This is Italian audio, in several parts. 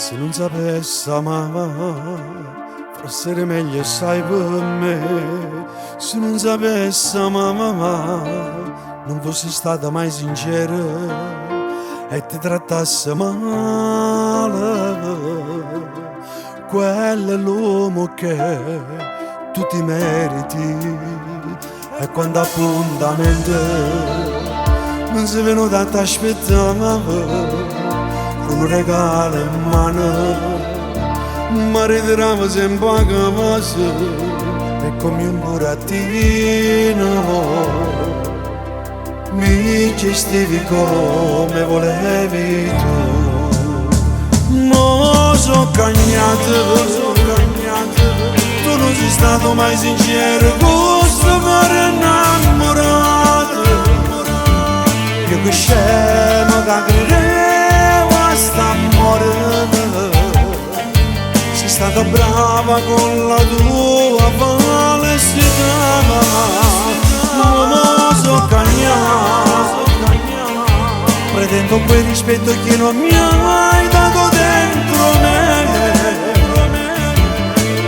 Se non sapessi amare, forse era meglio sai per me. Se non sapessi amare, non fossi stata mai sincera e ti trattassi male. Quello è l'uomo che tu ti meriti, e quando appuntamento non si venuto a t'aspettare con un regalo in mano, ma ritroviamo sempre a casa e come un burattino mi gestivi come volevi tu. Mo so cagnato, tu non sei stato mai sincero con sto cuore innamorato. Io che scemo che credevo a st'amore, sei stata brava con la tua falsità. Ma so cagnato, pretendo quel rispetto che non mi hai dato dentro me.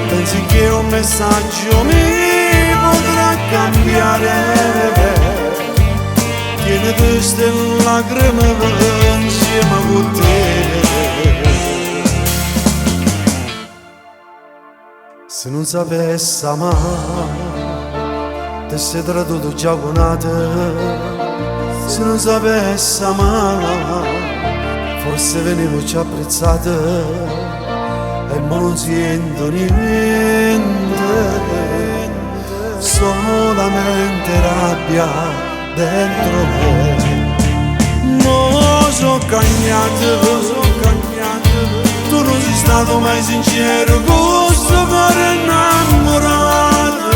Pensi che un messaggio mi potrà cambiare? Tiene queste lacrime insieme con te. Se non sapessi amare, ti sei tradotto già con te. Se non sapessi amare, forse venivo già apprezzata e mo non sento niente, solamente rabbia dentro me. Mo so cagnato, tu non sei stato mai sincero con sto cuore innamorato.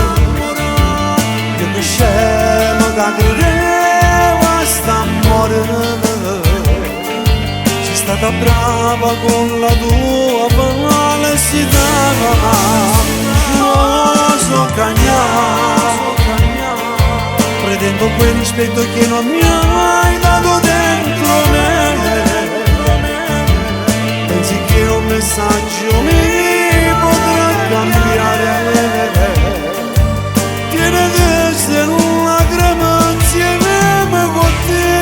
Io che scemo che credevo a st'amore, sei stata brava con la tua falsità. No, so cagnato, pretendo quel rispetto che non mi hai dato dentro me. Pensi che un messaggio mi potrà cambiare? Tiene queste lacrime insieme con te.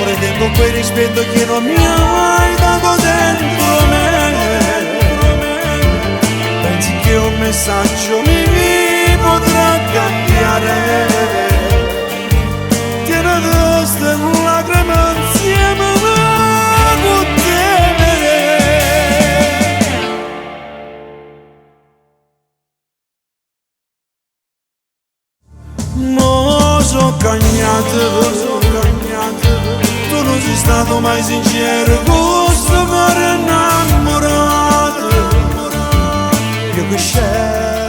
Pretendo quel rispetto che non mi hai dato dentro me. Pensi che un messaggio mi potrà cambiare? Tiene queste lacrime insieme con te. Mo so cagnato, tu non sei stato mai sincero con sto cuore innamorato. Io che scemo